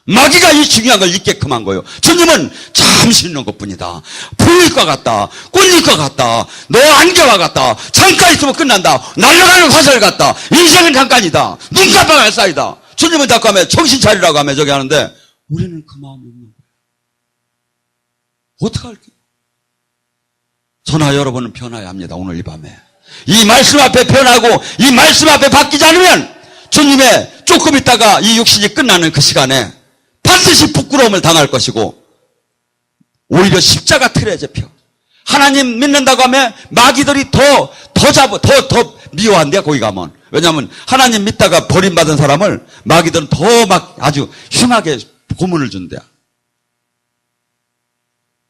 마귀가 이 중요한 걸 잊게끔 한 거예요. 주님은 잠시 있는 것뿐이다. 보일 것 같다. 꿀릴 것 같다. 너 안개와 같다. 잠깐 있으면 끝난다. 날아가는 화살 같다. 인생은 잠깐이다. 눈 깜빡할 사이다. 주님은 자꾸 하면 정신 차리라고 하면 저기 하는데 우리는 그 마음이 없는 거예요. 어떡할게요? 저나 여러분은 변화해야 합니다. 오늘 이 밤에. 이 말씀 앞에 변하고 이 말씀 앞에 바뀌지 않으면 주님의 조금 있다가 이 육신이 끝나는 그 시간에 반드시 부끄러움을 당할 것이고 오히려 십자가 틀에 잡혀. 하나님 믿는다고 하면 마귀들이 더 미워한대 거기 가면. 왜냐하면 하나님 믿다가 버림받은 사람을 마귀들은 더 막 아주 흉하게 고문을 준대.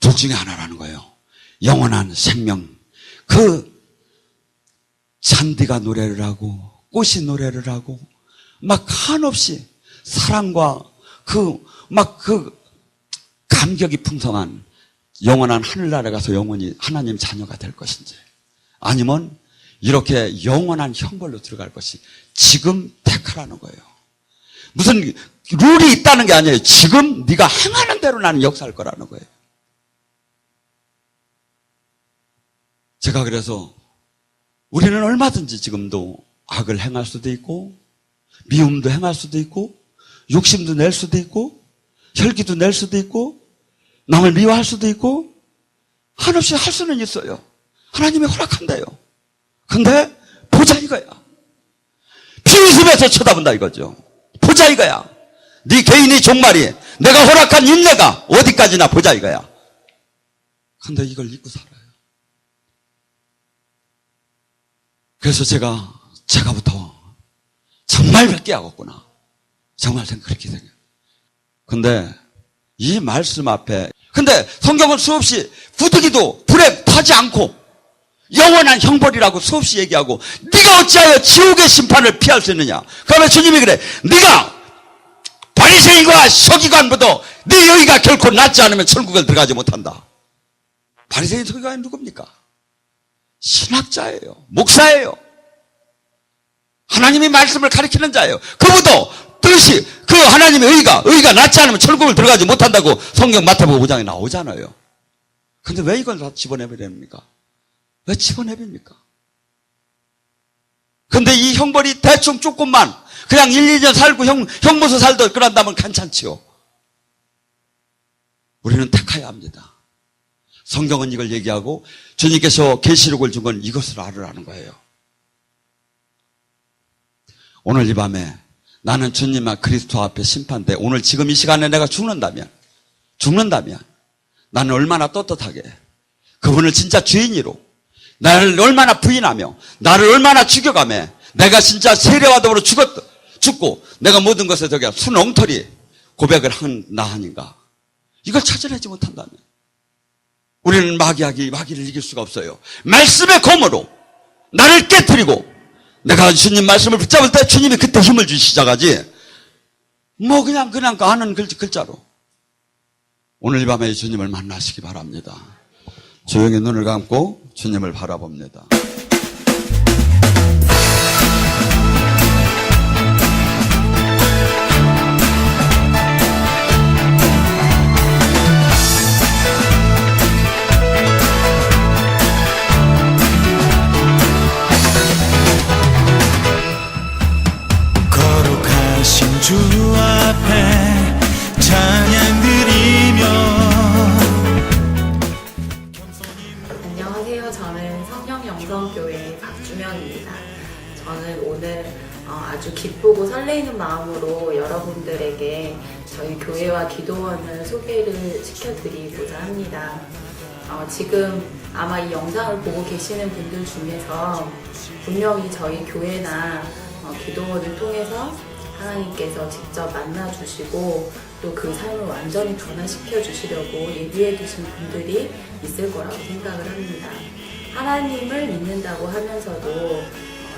둘 중에 하나라는 거예요. 영원한 생명. 그 잔디가 노래를 하고 꽃이 노래를 하고 막 한없이 사랑과 그 감격이 풍성한 영원한 하늘나라에 가서 영원히 하나님 자녀가 될 것인지 아니면 이렇게 영원한 형벌로 들어갈 것이 지금 택하라는 거예요. 무슨 룰이 있다는 게 아니에요. 지금 네가 행하는 대로 나는 역사할 거라는 거예요. 제가 그래서 우리는 얼마든지 지금도 악을 행할 수도 있고 미움도 행할 수도 있고 욕심도 낼 수도 있고 혈기도 낼 수도 있고 남을 미워할 수도 있고 한없이 할 수는 있어요. 하나님이 허락한대요. 근데 보자 이거야. 피웃으면서 쳐다본다 이거죠. 보자 이거야. 네 개인의 종말이 내가 허락한 인내가 어디까지나 보자 이거야. 근데 이걸 잊고 살아요. 그래서 제가부터 정말 몇 개 하겠구나. 정말 그렇게 생겨요. 근데 이 말씀 앞에 근데 성경은 수없이 부득이도 불에 타지 않고 영원한 형벌이라고 수없이 얘기하고 네가 어찌하여 지옥의 심판을 피할 수 있느냐. 그러면 주님이 그래. 네가 바리새인과 서기관보다 네 여기가 결코 낫지 않으면 천국을 들어가지 못한다. 바리새인 서기관이 누굽니까? 신학자예요. 목사예요. 하나님의 말씀을 가리키는 자예요. 그보다 뜻이 그 하나님의 의가 낫지 않으면 천국을 들어가지 못한다고 성경 마태복음 5장에 나오잖아요. 근데 왜 이걸 다 집어내버립니까? 왜 집어내버립니까? 근데 이 형벌이 대충 조금만 그냥 1, 2년 살고 형무소 살도 그런다면 괜찮지요. 우리는 택해야 합니다. 성경은 이걸 얘기하고 주님께서 계시록을 준 건 이것을 알으라는 거예요. 오늘 이 밤에 나는 주님과 그리스도 앞에 심판대 오늘 지금 이 시간에 내가 죽는다면 나는 얼마나 떳떳하게 그분을 진짜 주인으로 나를 얼마나 부인하며 나를 얼마나 죽여가며 내가 진짜 세례와 더불어 죽고 내가 모든 것에 저기 순엉터리 고백을 한 나 아닌가. 이걸 찾아내지 못한다면 우리는 마귀를 이길 수가 없어요. 말씀의 검으로 나를 깨뜨리고 내가 주님 말씀을 붙잡을 때 주님이 그때 힘을 주기 시작하지. 뭐 그냥 아는 글자로. 오늘 이 밤에 주님을 만나시기 바랍니다. 조용히 눈을 감고 주님을 바라봅니다. 거룩하신 주 앞에 찬양 드리며. 안녕하세요. 저는 성령영성교회 박주명입니다. 저는 오늘 아주 기쁘고 설레이는 마음으로 여러분들에게 저희 교회와 기도원을 소개를 시켜드리고자 합니다. 지금 아마 이 영상을 보고 계시는 분들 중에서 분명히 저희 교회나 기도원을 통해서 하나님께서 직접 만나주시고 또 그 삶을 완전히 변화시켜 주시려고 예비해 두신 분들이 있을 거라고 생각을 합니다. 하나님을 믿는다고 하면서도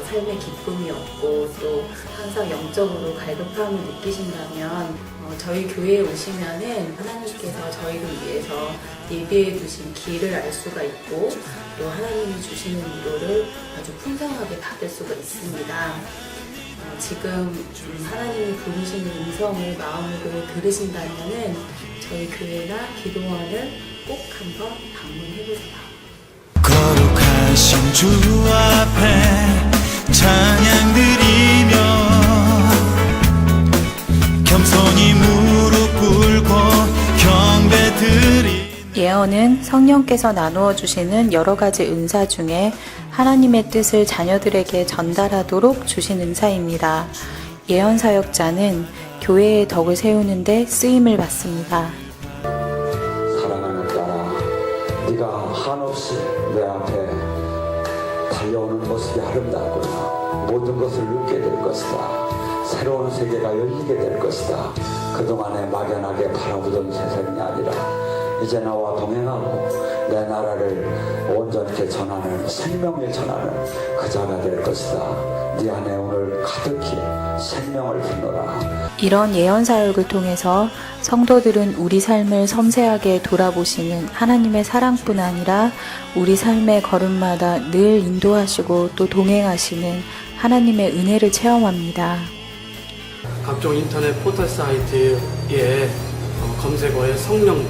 삶의 기쁨이 없고 또 항상 영적으로 갈급함을 느끼신다면 저희 교회에 오시면은 하나님께서 저희를 위해서 예비해 두신 길을 알 수가 있고 또 하나님이 주시는 위로를 아주 풍성하게 받을 수가 있습니다. 지금 하나님이 부르시는 음성을 마음으로 들으신다면은 저희 교회나 기도원을 꼭 한번 방문해보세요. 거룩하신 주 앞에 찬양 드리며 겸손히 무릎 꿇고 경배 드리. 예언은 성령께서 나누어 주시는 여러 가지 은사 중에 하나님의 뜻을 자녀들에게 전달하도록 주신 은사입니다. 예언 사역자는 교회의 덕을 세우는 데 쓰임을 받습니다. 사랑하는 딸아, 네가 한없이 내 앞에 달려오는 모습이 아름답구나. 모든 것을 느끼게 될 것이다. 새로운 세계가 열리게 될 것이다. 그동안에 막연하게 바라보던 세상이 아니라 이제 나와 동행하고 내 나라를 온전히 전하는 생명을 전하는 그 자가 될 것이다. 네 안에 오늘 가득히 생명을 품노라. 이런 예언 사역을 통해서 성도들은 우리 삶을 섬세하게 돌아보시는 하나님의 사랑뿐 아니라 우리 삶의 걸음마다 늘 인도하시고 또 동행하시는 하나님의 은혜를 체험합니다. 각종 인터넷 포털 사이트에 검색어에 성령,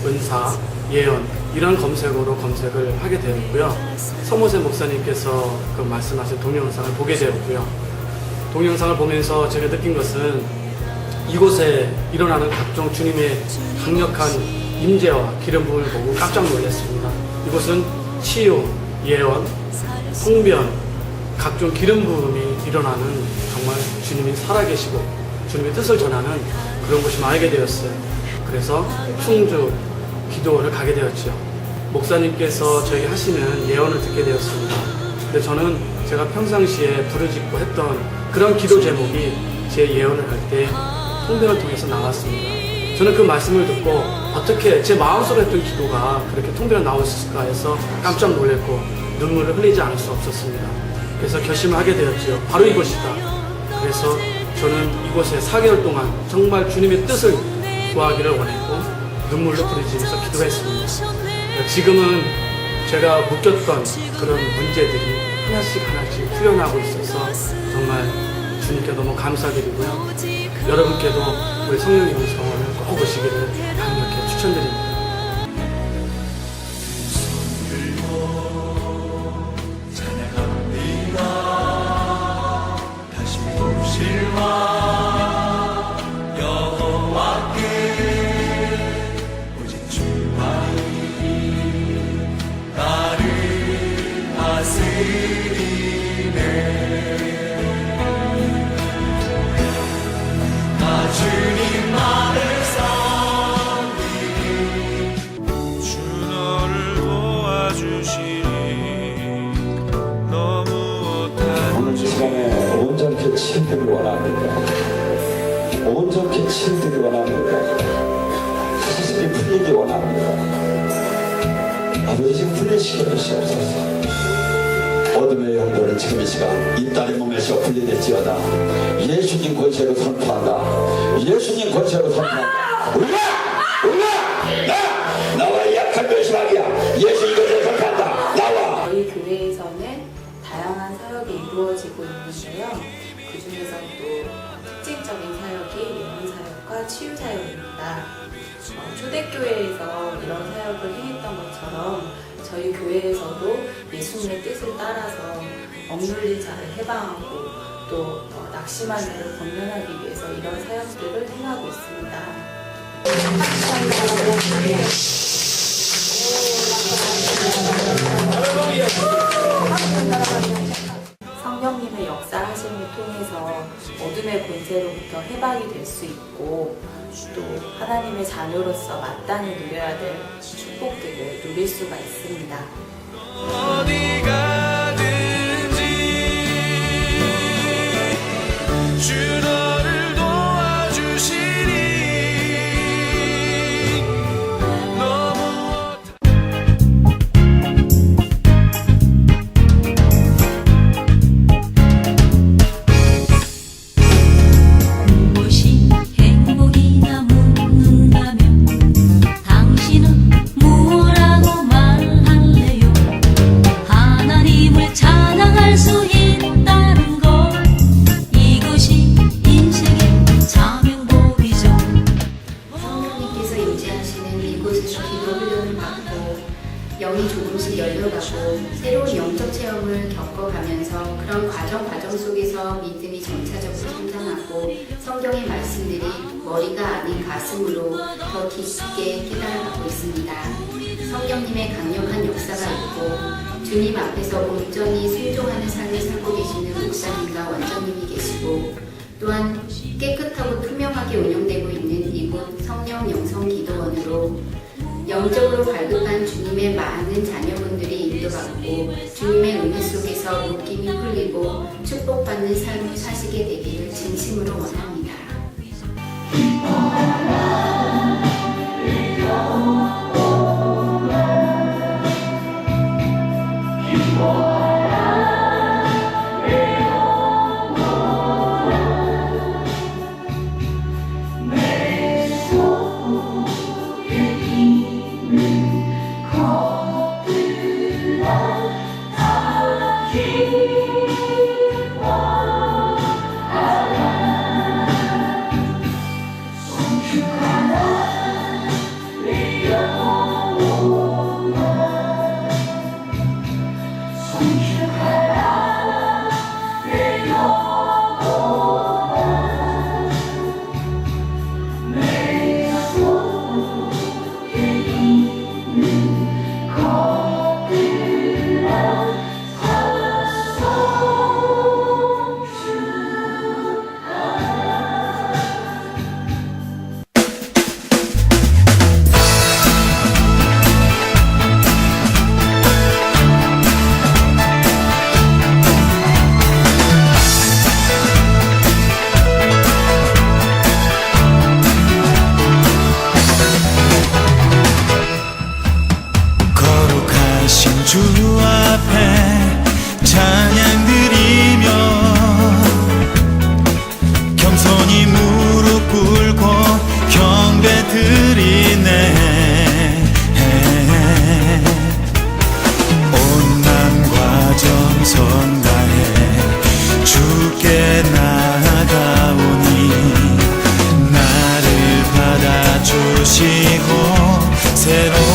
은사, 예언 이런 검색어로 검색을 하게 되었고요. 서모세 목사님께서 그 말씀하신 동영상을 보게 되었고요. 동영상을 보면서 제가 느낀 것은 이곳에 일어나는 각종 주님의 강력한 임재와 기름 부음을 보고 깜짝 놀랐습니다. 이곳은 치유, 예언, 통변, 각종 기름 부음이 일어나는 정말 주님이 살아계시고 주님의 뜻을 전하는 그런 곳이 알게 되었어요. 그래서 충주 기도원을 가게 되었죠. 목사님께서 저에게 하시는 예언을 듣게 되었습니다. 근데 저는 제가 평상시에 부르짖고 했던 그런 기도 제목이 제 예언을 할 때 통변을 통해서 나왔습니다. 저는 그 말씀을 듣고 어떻게 제 마음속에 했던 기도가 그렇게 통변에 나왔을까 해서 깜짝 놀랐고 눈물을 흘리지 않을 수 없었습니다. 그래서 결심을 하게 되었죠. 바로 이곳이다. 그래서 저는 이곳에 4개월 동안 정말 주님의 뜻을 구하기를 원했고 눈물로 부르짖으면서 기도했습니다. 지금은 제가 묶였던 그런 문제들이 하나씩 풀려나고 있어서 정말 주님께 너무 감사드리고요. 여러분께도 우리 성령 영성을 꼭 오시기를 강력히 추천드립니다. 주님만을 섬기리 원합니다. 가슴이 풀리기 원합니다. 아버지 지금 풀리시게 주시옵소서. 어둠의 영도는 지금 이 시간 이 딸의 몸에서 분리될지어다. 예수님 권세로 선포한다. 예수님 권세로 선포한다. 나와 약한 멸시하기야. 예수님 권세로 선포한다. 나와. 저희 교회에서는 다양한 사역이 이루어지고 있는데요. 그 중에서 또 특징적인 사역이 예언 사역과 치유 사역입니다. 초대교회에서 이런 사역을 행했던 것처럼 저희 교회에서도 예수님의 뜻을 따라서 억눌린 자를 해방하고 또 낙심한 자를 권면하기 위해서 이런 사역들을 행하고 있습니다. 성령님의 역사하심을 통해서 어둠의 권세로부터 해방이 될 수 있고 또 하나님의 자녀로서 마땅히 누려야 될 축복들을 누릴 수가 있습니다. 어디 가든지 주 너를 도와주시니 너무 무엇이 행복이냐 묻는다면 당신은 무엇라고 말할래요? 하나님을 찬양할 수 있다는 것, 이것이 인생의 자명복이죠. 성령님께서 임재하시는 이곳에서 기도 훈련을 받고 영이 조금씩 열려가고 새로운 영적 체험을 겪어가면서 그런 과정 속에서 믿음이 점차적으로 성장하고 성경의 말씀들이 머리가 아닌 가슴으로 더 깊게 깨달아가고 있습니다. 성령님의 강력한 역사가 있고 주님 앞에서 온전히 순종하는 삶을 살고 계시는 목사님과 원장님이 계시고 또한 깨끗하고 투명하게 운영되고 있는 이곳 성령 영성 기도원으로 영적으로 발급한 주님의 많은 자녀분들이 인도받고 주님의 은혜 속에서 묶임이 풀리고 축복받는 삶을 사시게 되기를 진심으로 원합니다. 주 앞에 찬양 드리며 겸손히 무릎 꿇고 경배 드리네. 온난과 정성 다해 주께 나아가오니 나를 받아주시고 새로운